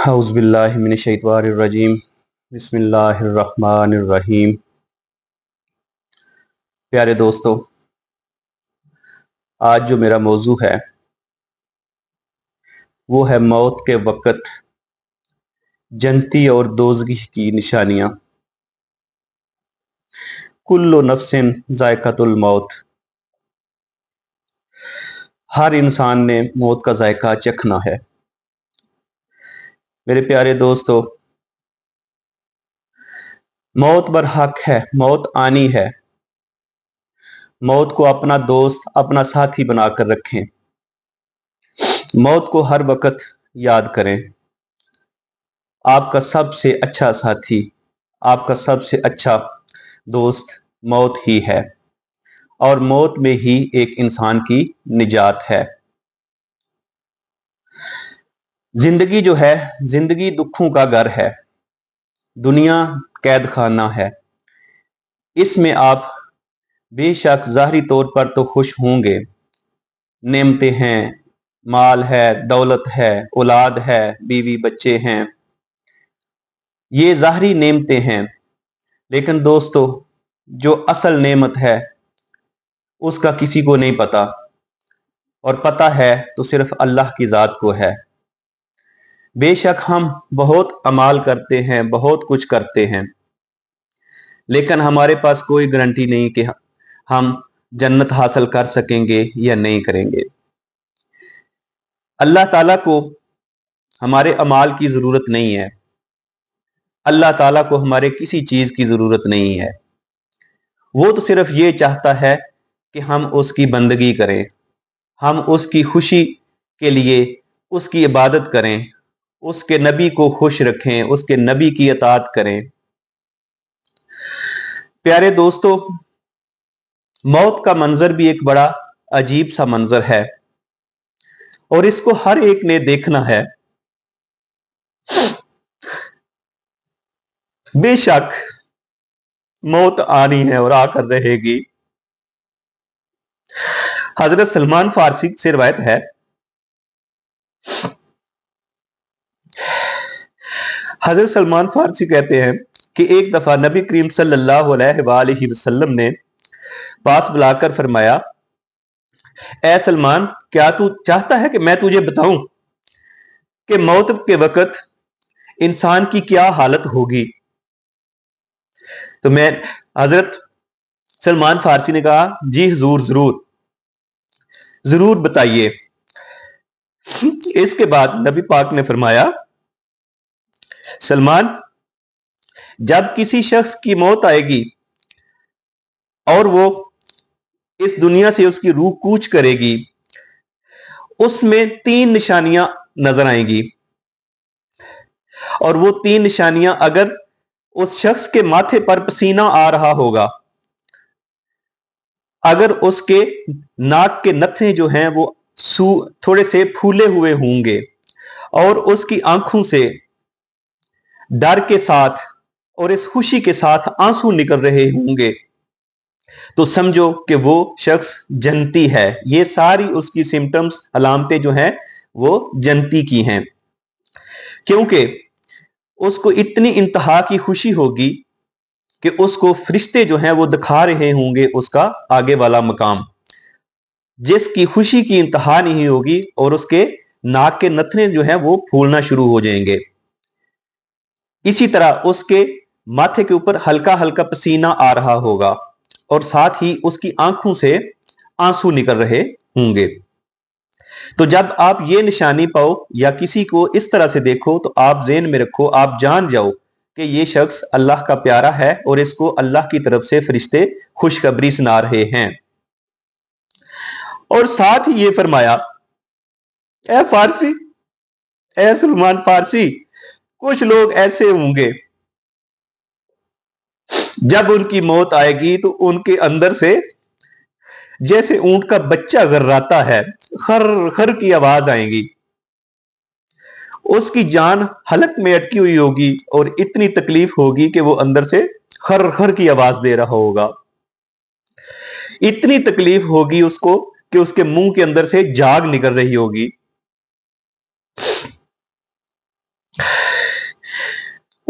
اعوذ باللہ من الشیطان الرجیم بسم اللہ الرحمن الرحیم۔ پیارے دوستو، آج جو میرا موضوع ہے وہ ہے موت کے وقت جنتی اور دوزخی کی نشانیاں۔ کل نفس ذائقۃ الموت، ہر انسان نے موت کا ذائقہ چکھنا ہے۔ میرے پیارے دوستو، موت برحق ہے، موت آنی ہے۔ موت کو اپنا دوست، اپنا ساتھی بنا کر رکھیں۔ موت کو ہر وقت یاد کریں۔ آپ کا سب سے اچھا ساتھی، آپ کا سب سے اچھا دوست موت ہی ہے، اور موت میں ہی ایک انسان کی نجات ہے۔ زندگی جو ہے، زندگی دکھوں کا گھر ہے، دنیا قید خانہ ہے۔ اس میں آپ بے شک ظاہری طور پر تو خوش ہوں گے، نعمتیں ہیں، مال ہے، دولت ہے، اولاد ہے، بیوی بچے ہیں، یہ ظاہری نعمتیں ہیں۔ لیکن دوستو، جو اصل نعمت ہے اس کا کسی کو نہیں پتا، اور پتہ ہے تو صرف اللہ کی ذات کو ہے۔ بے شک ہم بہت اعمال کرتے ہیں، بہت کچھ کرتے ہیں، لیکن ہمارے پاس کوئی گارنٹی نہیں کہ ہم جنت حاصل کر سکیں گے یا نہیں کریں گے۔ اللہ تعالیٰ کو ہمارے اعمال کی ضرورت نہیں ہے، اللہ تعالیٰ کو ہمارے کسی چیز کی ضرورت نہیں ہے۔ وہ تو صرف یہ چاہتا ہے کہ ہم اس کی بندگی کریں، ہم اس کی خوشی کے لیے اس کی عبادت کریں، اس کے نبی کو خوش رکھیں، اس کے نبی کی اطاعت کریں۔ پیارے دوستو، موت کا منظر بھی ایک بڑا عجیب سا منظر ہے، اور اس کو ہر ایک نے دیکھنا ہے۔ بے شک موت آنی ہے اور آ کر رہے گی۔ حضرت سلمان فارسی سے روایت ہے، حضرت سلمان فارسی کہتے ہیں کہ ایک دفعہ نبی کریم صلی اللہ علیہ وآلہ وسلم نے پاس بلا کر فرمایا، اے سلمان، کیا تو چاہتا ہے کہ میں تجھے بتاؤں کہ موت کے وقت انسان کی کیا حالت ہوگی؟ تو میں حضرت سلمان فارسی نے کہا، جی حضور، ضرور بتائیے۔ اس کے بعد نبی پاک نے فرمایا، سلمان، جب کسی شخص کی موت آئے گی اور وہ اس دنیا سے اس کی روح کوچ کرے گی، اس میں 3 نشانیاں نظر آئیں گی، اور وہ 3 نشانیاں اگر اس شخص کے ماتھے پر پسینہ آ رہا ہوگا، اگر اس کے ناک کے نتھنے جو ہیں وہ تھوڑے سے پھولے ہوئے ہوں گے، اور اس کی آنکھوں سے ڈر کے ساتھ اور اس خوشی کے ساتھ آنسو نکل رہے ہوں گے، تو سمجھو کہ وہ شخص جنتی ہے۔ یہ ساری اس کی سمٹمز، علامتیں جو ہیں وہ جنتی کی ہیں، کیونکہ اس کو اتنی انتہا کی خوشی ہوگی کہ اس کو فرشتے جو ہیں وہ دکھا رہے ہوں گے اس کا آگے والا مقام، جس کی خوشی کی انتہا نہیں ہوگی، اور اس کے ناک کے نتھنے جو ہیں وہ پھولنا شروع ہو جائیں گے۔ اسی طرح اس کے ماتھے کے اوپر ہلکا ہلکا پسینہ آ رہا ہوگا، اور ساتھ ہی اس کی آنکھوں سے آنسو نکل رہے ہوں گے۔ تو جب آپ یہ نشانی پاؤ یا کسی کو اس طرح سے دیکھو، تو آپ ذہن میں رکھو، آپ جان جاؤ کہ یہ شخص اللہ کا پیارا ہے، اور اس کو اللہ کی طرف سے فرشتے خوشخبری سنا رہے ہیں۔ اور ساتھ ہی یہ فرمایا، اے فارسی، اے سلمان فارسی، کچھ لوگ ایسے ہوں گے جب ان کی موت آئے گی تو ان کے اندر سے جیسے اونٹ کا بچہ غراتا ہے، خر خر کی آواز آئے گی، اس کی جان حلق میں اٹکی ہوئی ہوگی، اور اتنی تکلیف ہوگی کہ وہ اندر سے خر خر کی آواز دے رہا ہوگا۔ اتنی تکلیف ہوگی اس کو کہ اس کے منہ کے اندر سے جاگ نکل رہی ہوگی۔